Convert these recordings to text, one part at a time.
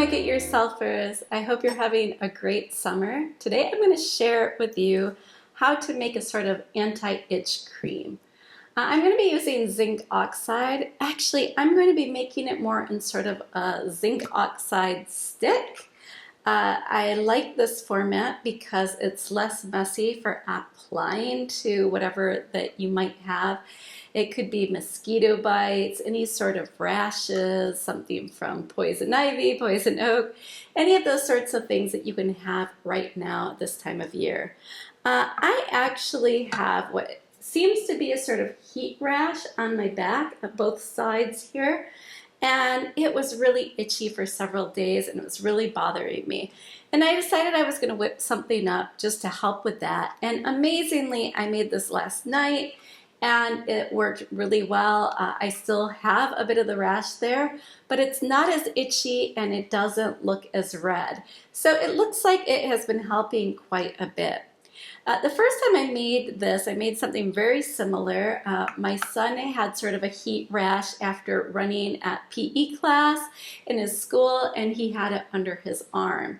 Make-it-yourselfers. I hope you're having a great summer. Today I'm going to share with you how to make a sort of anti-itch cream. I'm going to be using zinc oxide. Actually, I'm going to be making it more in sort of a zinc oxide stick. I like this format because it's less messy for applying to whatever that you might have. It could be mosquito bites, any sort of rashes, something from poison ivy, poison oak, any of those sorts of things that you can have right now at this time of year. I actually have what seems to be a sort of heat rash on my back at both sides here. And it was really itchy for several days and it was really bothering me. And I decided I was going to whip something up just to help with that. And amazingly, I made this last night and it worked really well. I still have a bit of the rash there, but it's not as itchy and it doesn't look as red. So it looks like it has been helping quite a bit. The first time I made this, I made something very similar. My son had sort of a heat rash after running at PE class in his school, and he had it under his arm.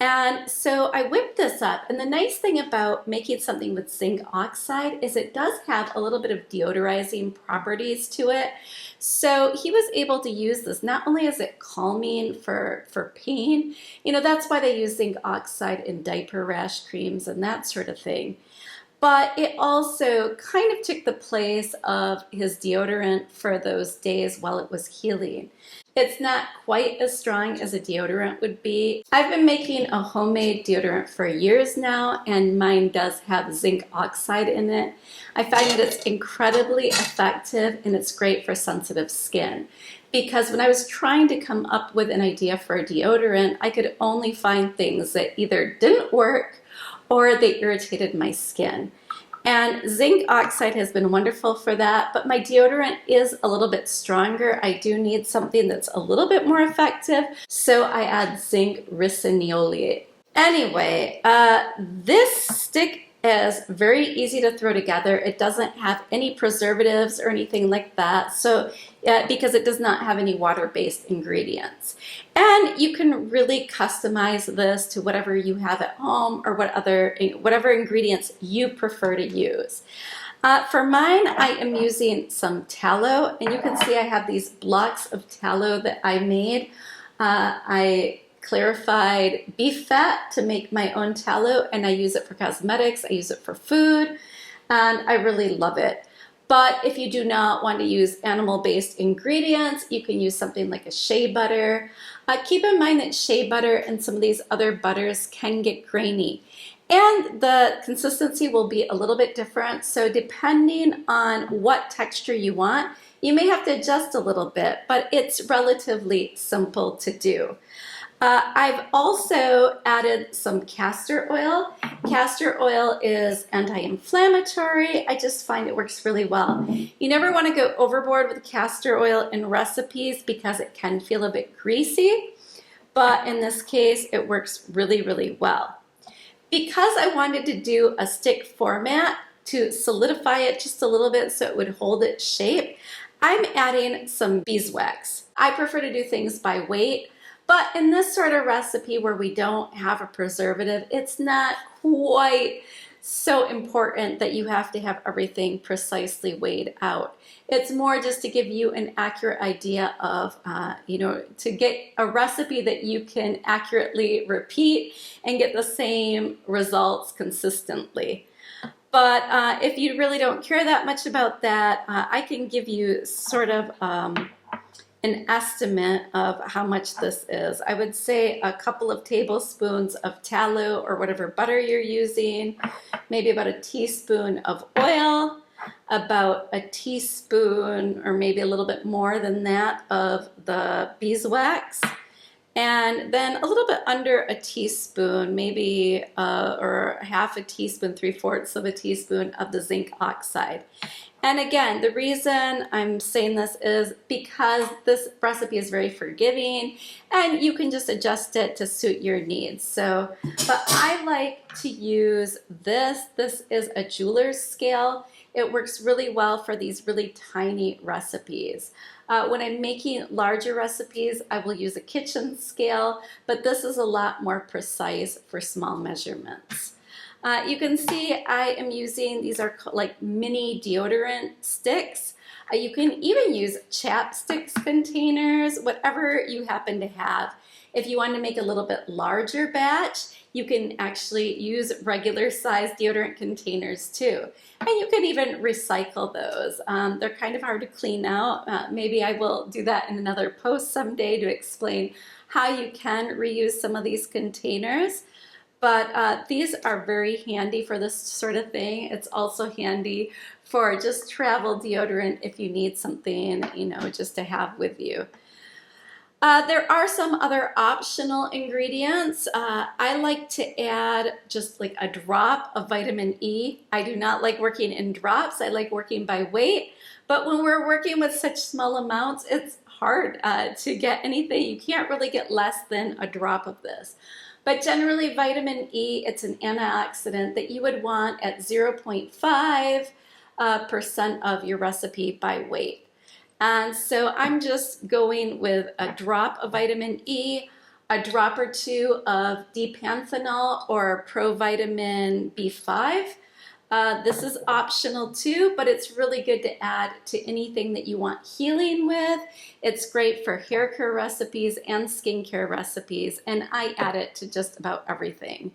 And so I whipped this up, and the nice thing about making something with zinc oxide is it does have a little bit of deodorizing properties to it. So he was able to use this. Not only is it calming for pain, you know, that's why they use zinc oxide in diaper rash creams and that sort of thing. But it also kind of took the place of his deodorant for those days while it was healing. It's not quite as strong as a deodorant would be. I've been making a homemade deodorant for years now, and mine does have zinc oxide in it. I find that it's incredibly effective and it's great for sensitive skin. Because when I was trying to come up with an idea for a deodorant, I could only find things that either didn't work or they irritated my skin. And zinc oxide has been wonderful for that, but my deodorant is a little bit stronger. I do need something that's a little bit more effective, so I add zinc ricinoleate. Anyway, this stick is very easy to throw together. It doesn't have any preservatives or anything like that, so because it does not have any water-based ingredients. And you can really customize this to whatever you have at home or whatever ingredients you prefer to use. For mine, I am using some tallow, and you can see I have these blocks of tallow that I made. I clarified beef fat to make my own tallow, and I use it for cosmetics, I use it for food, and I really love it. But if you do not want to use animal-based ingredients, you can use something like a shea butter. Keep in mind that shea butter and some of these other butters can get grainy. And the consistency will be a little bit different, so depending on what texture you want, you may have to adjust a little bit, but it's relatively simple to do. I've also added some castor oil. Castor oil is anti-inflammatory. I just find it works really well. You never want to go overboard with castor oil in recipes because it can feel a bit greasy, but in this case, it works really, really well. Because I wanted to do a stick format to solidify it just a little bit so it would hold its shape, I'm adding some beeswax. I prefer to do things by weight. But in this sort of recipe where we don't have a preservative, it's not quite so important that you have to have everything precisely weighed out. It's more just to give you an accurate idea of, to get a recipe that you can accurately repeat and get the same results consistently. But if you really don't care that much about that, I can give you sort of an estimate of how much this is. I would say a couple of tablespoons of tallow or whatever butter you're using, maybe about a teaspoon of oil, about a teaspoon or maybe a little bit more than that of the beeswax, and then a little bit under a teaspoon, maybe or half a teaspoon, 3/4 of a teaspoon of the zinc oxide. And again, the reason I'm saying this is because this recipe is very forgiving and you can just adjust it to suit your needs. So, but I like to use this. This is a jeweler's scale. it works really well for these really tiny recipes. When I'm making larger recipes, I will use a kitchen scale, but this is a lot more precise for small measurements. You can see I am using, these are like mini deodorant sticks. You can even use chapsticks containers, whatever you happen to have. If you want to make a little bit larger batch, you can actually use regular size deodorant containers too. And you can even recycle those. They're kind of hard to clean out. Maybe I will do that in another post someday to explain how you can reuse some of these containers. But these are very handy for this sort of thing. It's also handy for just travel deodorant if you need something, you know, just to have with you. There are some other optional ingredients. I like to add just like a drop of vitamin E. I do not like working in drops. I like working by weight. But when we're working with such small amounts, it's hard to get anything. You can't really get less than a drop of this. But generally, vitamin E, it's an antioxidant that you would want at 0.5% of your recipe by weight. And so I'm just going with a drop of vitamin E, a drop or two of D-panthenol or provitamin B5. This is optional too, but it's really good to add to anything that you want healing with. It's great for hair care recipes and skincare recipes, and I add it to just about everything.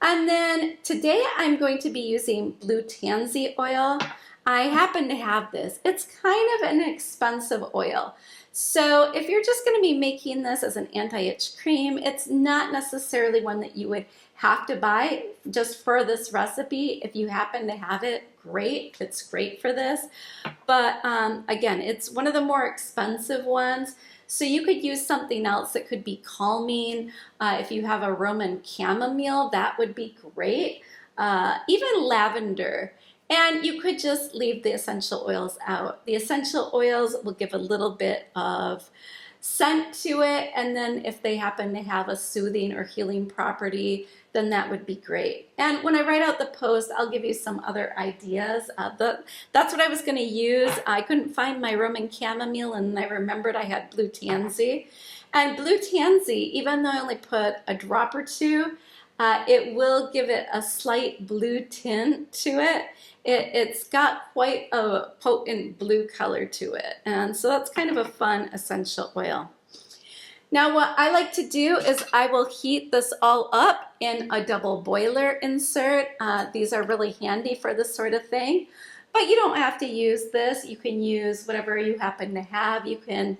And then today I'm going to be using blue tansy oil. I happen to have this. It's kind of an expensive oil. So if you're just going to be making this as an anti-itch cream, it's not necessarily one that you would have to buy just for this recipe. If you happen to have it, great. It's great for this. But again, it's one of the more expensive ones. So you could use something else that could be calming. If you have a Roman chamomile, that would be great. Even lavender. And you could just leave the essential oils out. The essential oils will give a little bit of scent to it, and then if they happen to have a soothing or healing property, then that would be great. And when I write out the post, I'll give you some other ideas. That's what I was going to use. I couldn't find my Roman chamomile, and I remembered I had blue tansy. And blue tansy, even though I only put a drop or two, it will give it a slight blue tint to it. It's got quite a potent blue color to it. And so that's kind of a fun essential oil. Now what I like to do is I will heat this all up in a double boiler insert. These are really handy for this sort of thing. But you don't have to use this. You can use whatever you happen to have. You can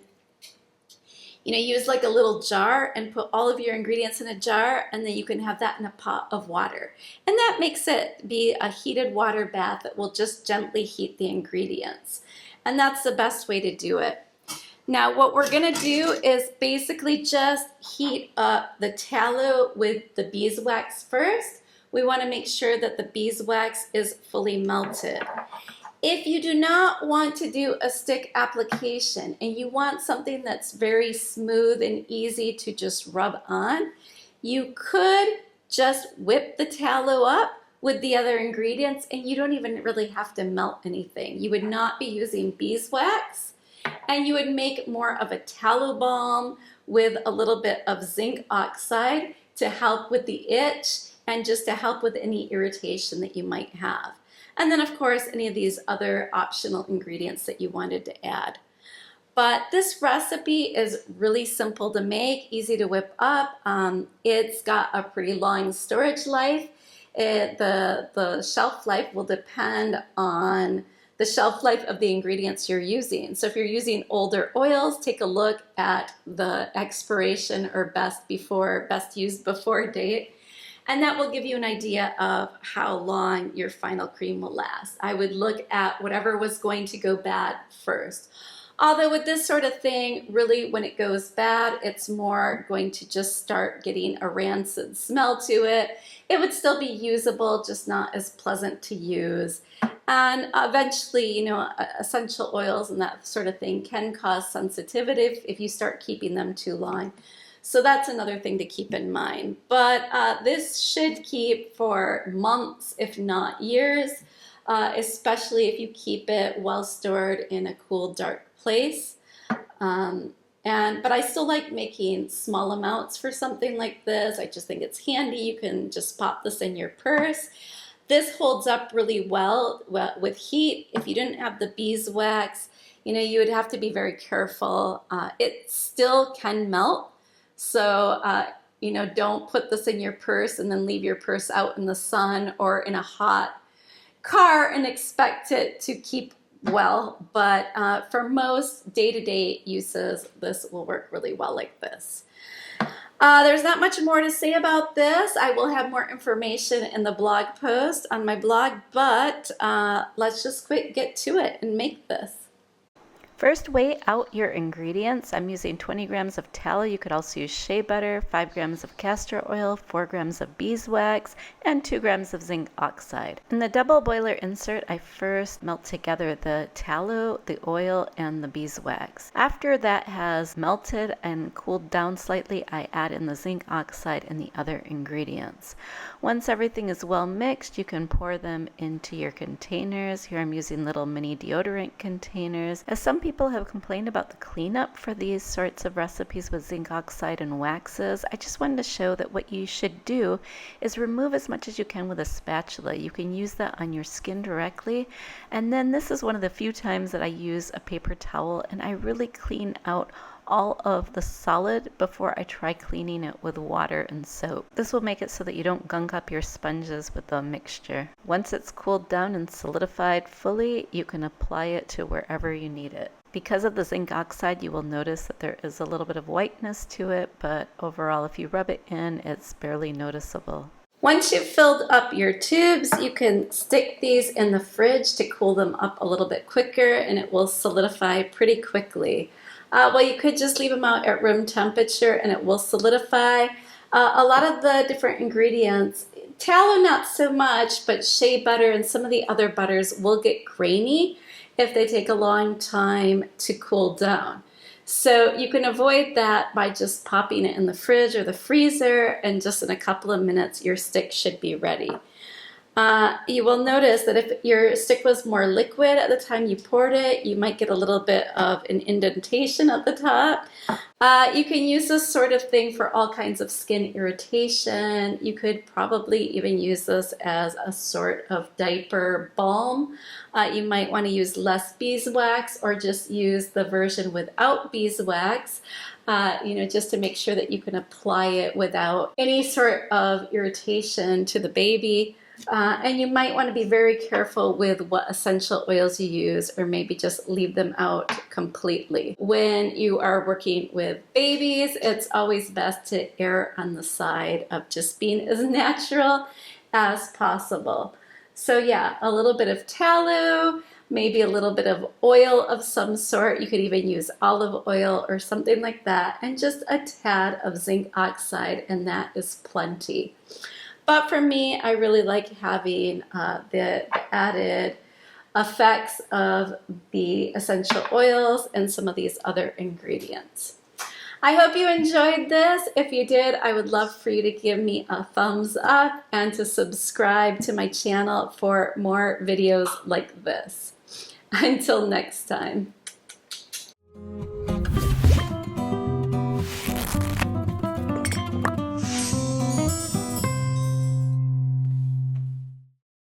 use like a little jar and put all of your ingredients in a jar, and then you can have that in a pot of water. And that makes it be a heated water bath that will just gently heat the ingredients. And that's the best way to do it. Now what we're gonna do is basically just heat up the tallow with the beeswax first. We wanna make sure that the beeswax is fully melted. If you do not want to do a stick application and you want something that's very smooth and easy to just rub on, you could just whip the tallow up with the other ingredients and you don't even really have to melt anything. You would not be using beeswax, and you would make more of a tallow balm with a little bit of zinc oxide to help with the itch and just to help with any irritation that you might have. And then of course any of these other optional ingredients that you wanted to add. But this recipe is really simple to make, easy to whip up. It's got a pretty long storage life. The shelf life will depend on the shelf life of the ingredients you're using. So if you're using older oils, take a look at the expiration or best used before date. And that will give you an idea of how long your final cream will last. I would look at whatever was going to go bad first. Although with this sort of thing, really when it goes bad, it's more going to just start getting a rancid smell to it. It would still be usable, just not as pleasant to use. And eventually, essential oils and that sort of thing can cause sensitivity if you start keeping them too long. So that's another thing to keep in mind. But this should keep for months, if not years. especially if you keep it well stored in a cool, dark place. Um, but I still like making small amounts for something like this. I just think it's handy. You can just pop this in your purse. This holds up really well with heat. If you didn't have the beeswax, you would have to be very careful. It still can melt, so don't put this in your purse and then leave your purse out in the sun or in a hot car and expect it to keep well. But for most day-to-day uses, this will work really well like this. There's not much more to say about this. I will have more information in the blog post on my blog, but let's just get to it and make this. First, weigh out your ingredients. I'm using 20 grams of tallow. You could also use shea butter, 5 grams of castor oil, 4 grams of beeswax, and 2 grams of zinc oxide. In the double boiler insert, I first melt together the tallow, the oil, and the beeswax. After that has melted and cooled down slightly, I add in the zinc oxide and the other ingredients. Once everything is well mixed, you can pour them into your containers. Here I'm using little mini deodorant containers. As some people have complained about the cleanup for these sorts of recipes with zinc oxide and waxes, I just wanted to show that what you should do is remove as much as you can with a spatula. You can use that on your skin directly, and then this is one of the few times that I use a paper towel and I really clean out all of the solid before I try cleaning it with water and soap. This will make it so that you don't gunk up your sponges with the mixture. Once it's cooled down and solidified fully, you can apply it to wherever you need it. Because of the zinc oxide, you will notice that there is a little bit of whiteness to it, but overall, if you rub it in, it's barely noticeable. Once you've filled up your tubes, you can stick these in the fridge to cool them up a little bit quicker, and it will solidify pretty quickly. Well, you could just leave them out at room temperature and it will solidify. A lot of the different ingredients, tallow not so much, but shea butter and some of the other butters will get grainy if they take a long time to cool down. So you can avoid that by just popping it in the fridge or the freezer, and just in a couple of minutes your stick should be ready. You will notice that if your stick was more liquid at the time you poured it, you might get a little bit of an indentation at the top. You can use this sort of thing for all kinds of skin irritation. You could probably even use this as a sort of diaper balm. You might want to use less beeswax or just use the version without beeswax. Just to make sure that you can apply it without any sort of irritation to the baby. And you might want to be very careful with what essential oils you use, or maybe just leave them out completely. When you are working with babies, it's always best to err on the side of just being as natural as possible. So yeah, a little bit of tallow, maybe a little bit of oil of some sort. You could even use olive oil or something like that, and just a tad of zinc oxide, and that is plenty. But for me, I really like having the added effects of the essential oils and some of these other ingredients. I hope you enjoyed this. If you did, I would love for you to give me a thumbs up and to subscribe to my channel for more videos like this. Until next time.